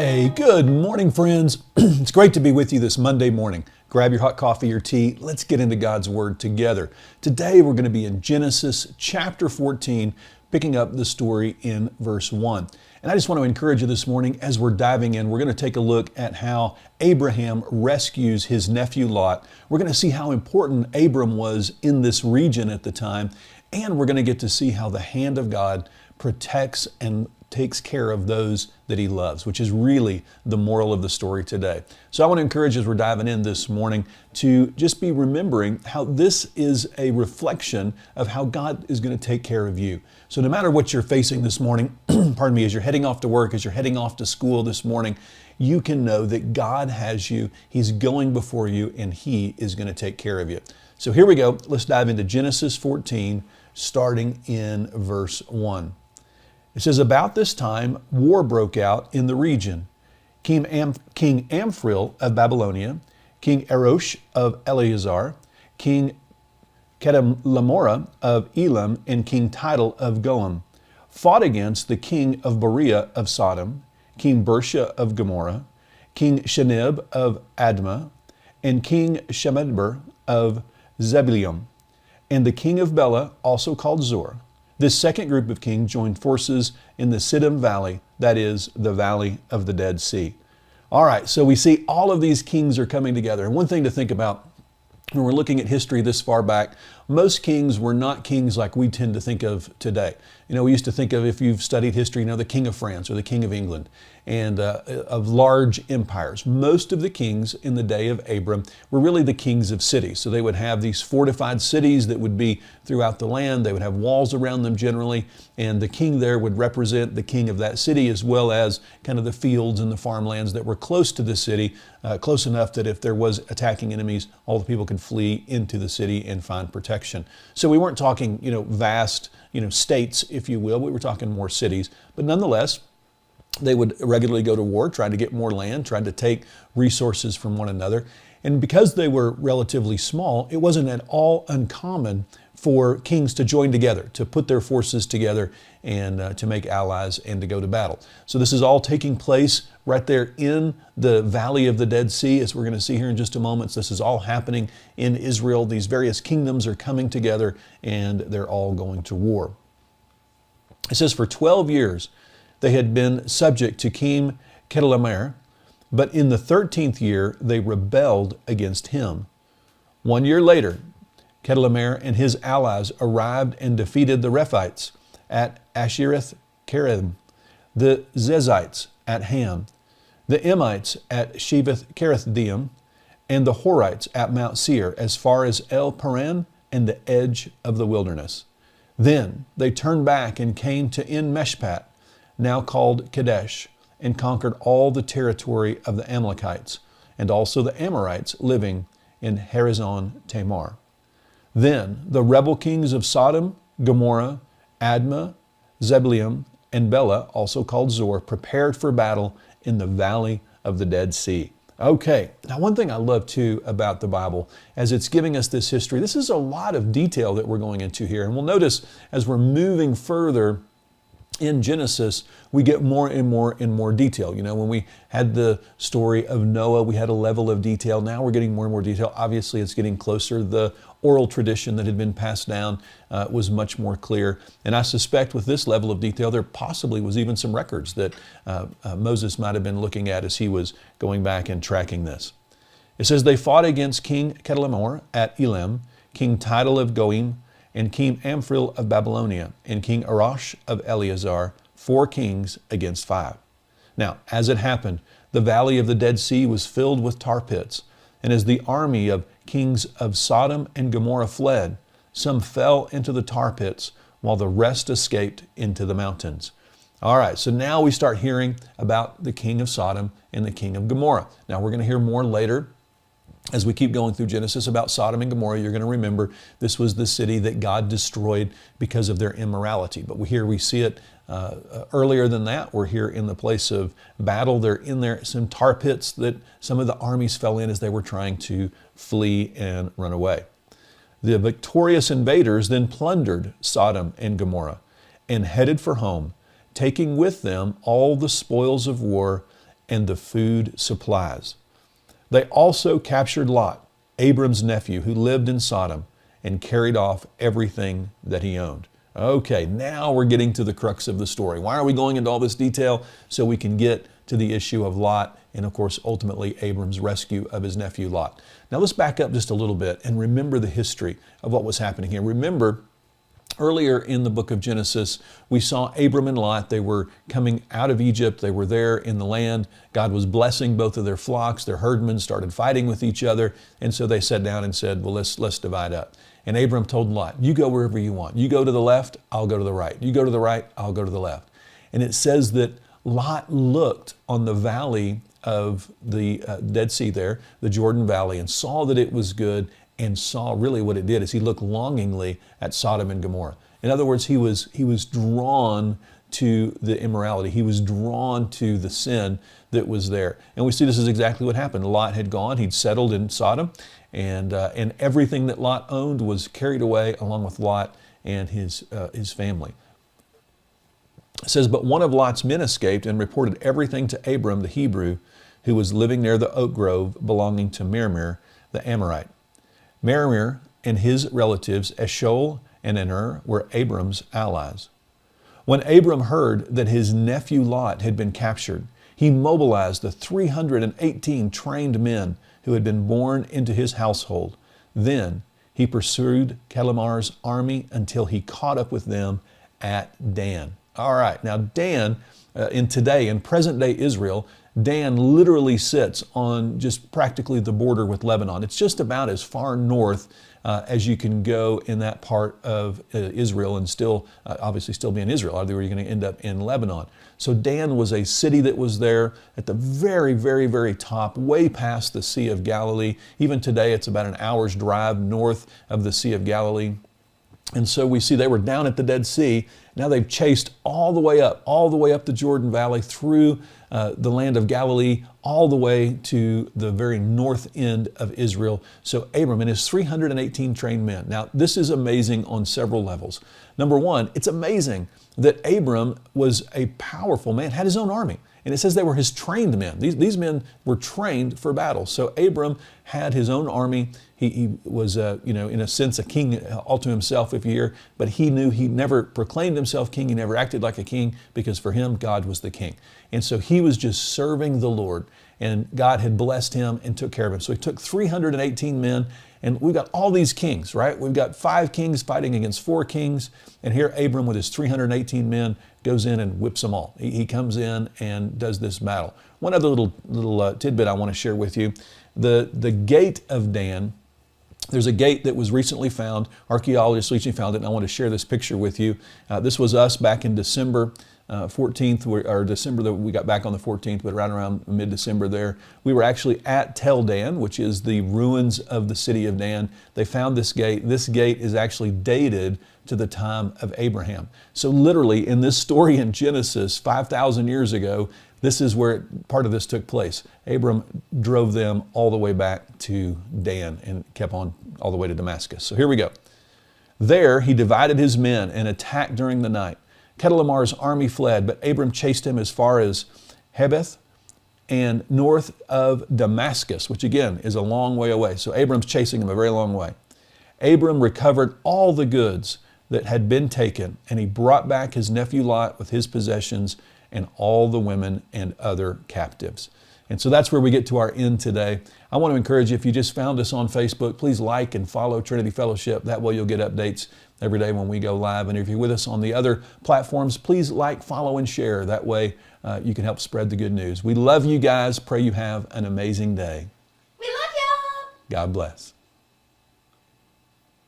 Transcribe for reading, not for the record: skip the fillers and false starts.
Hey, good morning, friends. It's great to be with you this Monday morning. Grab your hot coffee or tea. Let's get into God's Word together. Today, we're going to be in Genesis chapter 14, picking up the story in verse 1. And I just want to encourage you this morning as we're diving in, we're going to take a look at how Abraham rescues his nephew Lot. We're going to see how important Abram was in this region at the time, and we're going to get to see how the hand of God protects and takes care of those that he loves, which is really the moral of the story today. So I want to encourage as we're diving in this morning to just be remembering how this is a reflection of how God is going to take care of you. So no matter what you're facing this morning, pardon me, as you're heading off to work, as you're heading off to school this morning, you can know that God has you, He's going before you, and He is going to take care of you. So here we go. Let's dive into Genesis 14, starting in verse 1. It says, about this time, war broke out in the region. King Amphil of Babylonia, King Erosh of Eleazar, King Kedorlaomer of Elam, and King Tidal of Goim fought against the king of Berea of Sodom, King Bersha of Gomorrah, King Shenib of Admah, and King Shemedber of Zebulun, and the king of Bela, also called Zor. This second group of kings joined forces in the Siddim Valley, that is, the Valley of the Dead Sea. All right, so we see all of these kings are coming together. And one thing to think about when we're looking at history this far back, most kings were not kings like we tend to think of today. You know, we used to think of, if you've studied history, you know, the king of France or the king of England, and of large empires. Most of the kings in the day of Abram were really the kings of cities. So they would have these fortified cities that would be throughout the land. They would have walls around them generally, and the king there would represent the king of that city, as well as kind of the fields and the farmlands that were close to the city, close enough that if there was attacking enemies, all the people could flee into the city and find protection. So we weren't talking, you know, vast, states, if you will. We were talking more cities, but nonetheless, they would regularly go to war, trying to get more land, trying to take resources from one another. And because they were relatively small, it wasn't at all uncommon for kings to join together, to put their forces together and to make allies and to go to battle. So this is all taking place right there in the Valley of the Dead Sea, as we're going to see here in just a moment. So this is all happening in Israel. These various kingdoms are coming together and they're all going to war. It says for 12 years, they had been subject to King Kedorlaomer, but in the 13th year they rebelled against him. 1 year later, Kedorlaomer and his allies arrived and defeated the Rephites at Ashireth Kerim, the Zezites at Ham, the Emites at Shevath Kerathdim, and the Horites at Mount Seir, as far as El Paran and the edge of the wilderness. Then they turned back and came to En Meshpat, now called Kadesh, and conquered all the territory of the Amalekites, and also the Amorites living in Harazon Tamar. Then the rebel kings of Sodom, Gomorrah, Admah, Zebulun, and Bela, also called Zor, prepared for battle in the Valley of the Dead Sea. Okay, now one thing I love too about the Bible, as it's giving us this history, this is a lot of detail that we're going into here. And we'll notice as we're moving further in Genesis, we get more and more and more detail. You know, when we had the story of Noah, we had a level of detail. Now we're getting more and more detail. Obviously, it's getting closer. The oral tradition that had been passed down was much more clear. And I suspect with this level of detail, there possibly was even some records that Moses might have been looking at as he was going back and tracking this. It says, they fought against King Kedorlaomer at Elam, King Tidal of Goim, and King Amphil of Babylonia, and King Erosh of Eleazar, 4 kings against 5. Now, as it happened, the Valley of the Dead Sea was filled with tar pits, and as the army of kings of Sodom and Gomorrah fled, some fell into the tar pits, while the rest escaped into the mountains. All right, so now we start hearing about the king of Sodom and the king of Gomorrah. Now, we're going to hear more later as we keep going through Genesis about Sodom and Gomorrah. You're going to remember this was the city that God destroyed because of their immorality. But here we see it earlier than that. We're here in the place of battle. They're in there, some tar pits that some of the armies fell in as they were trying to flee and run away. The victorious invaders then plundered Sodom and Gomorrah and headed for home, taking with them all the spoils of war and the food supplies. They also captured Lot, Abram's nephew, who lived in Sodom, and carried off everything that he owned. Okay, now we're getting to the crux of the story. Why are we going into all this detail? So we can get to the issue of Lot and, of course, ultimately Abram's rescue of his nephew Lot. Now let's back up just a little bit and remember the history of what was happening here. Remember, earlier in the book of Genesis, we saw Abram and Lot. They were coming out of Egypt. They were there in the land. God was blessing both of their flocks. Their herdmen started fighting with each other. And so they sat down and said, well, let's divide up. And Abram told Lot, you go wherever you want. You go to the left, I'll go to the right. You go to the right, I'll go to the left. And it says that Lot looked on the valley of the Dead Sea there, the Jordan Valley, and saw that it was good, and saw really what it did is he looked longingly at Sodom and Gomorrah. In other words, he was drawn to the immorality. He was drawn to the sin that was there. And we see this is exactly what happened. Lot had gone. He'd settled in Sodom, and everything that Lot owned was carried away along with Lot and his family. It says, but one of Lot's men escaped and reported everything to Abram the Hebrew, who was living near the oak grove belonging to Mamre the Amorite. Mamre and his relatives, Eshcol and Aner, were Abram's allies. When Abram heard that his nephew Lot had been captured, he mobilized the 318 trained men who had been born into his household. Then he pursued Chedorlaomer's army until he caught up with them at Dan. All right, now Dan, in present-day Israel, Dan literally sits on just practically the border with Lebanon. It's just about as far north as you can go in that part of Israel and still, obviously still be in Israel, or you're going to end up in Lebanon. So Dan was a city that was there at the very, very, very top, way past the Sea of Galilee. Even today, it's about an hour's drive north of the Sea of Galilee. And so we see they were down at the Dead Sea. Now they've chased all the way up the Jordan Valley, through the land of Galilee, all the way to the very north end of Israel. So Abram and his 318 trained men. Now this is amazing on several levels. Number one, it's amazing that Abram was a powerful man, had his own army. And it says they were his trained men. These men were trained for battle. So Abram had his own army. He was, in a sense, a king all to himself, if you hear. But he knew he never proclaimed himself king. He never acted like a king, because for him, God was the king. And so he was just serving the Lord. And God had blessed him and took care of him. So he took 318 men. And we've got all these kings, right? We've got 5 kings fighting against 4 kings. And here Abram with his 318 men goes in and whips them all. He comes in and does this battle. One other little tidbit I want to share with you. The gate of Dan, there's a gate that was recently found. Archaeologists recently found it, and I want to share this picture with you. This was us back in December 14th, or December, that we got back on the 14th, but right around mid-December there. We were actually at Tel Dan, which is the ruins of the city of Dan. They found this gate. This gate is actually dated to the time of Abraham. So literally in this story in Genesis, 5,000 years ago, this is where part of this took place. Abram drove them all the way back to Dan and kept on all the way to Damascus. So here we go. There he divided his men and attacked during the night. Chedorlaomer's army fled, but Abram chased him as far as Hebeth and north of Damascus, which again is a long way away. So Abram's chasing him a very long way. Abram recovered all the goods that had been taken, and he brought back his nephew Lot with his possessions and all the women and other captives. And so that's where we get to our end today. I want to encourage you, if you just found us on Facebook, please like and follow Trinity Fellowship. That way you'll get updates every day when we go live. And if you're with us on the other platforms, please like, follow, and share. That way you can help spread the good news. We love you guys. Pray you have an amazing day. We love you. God bless.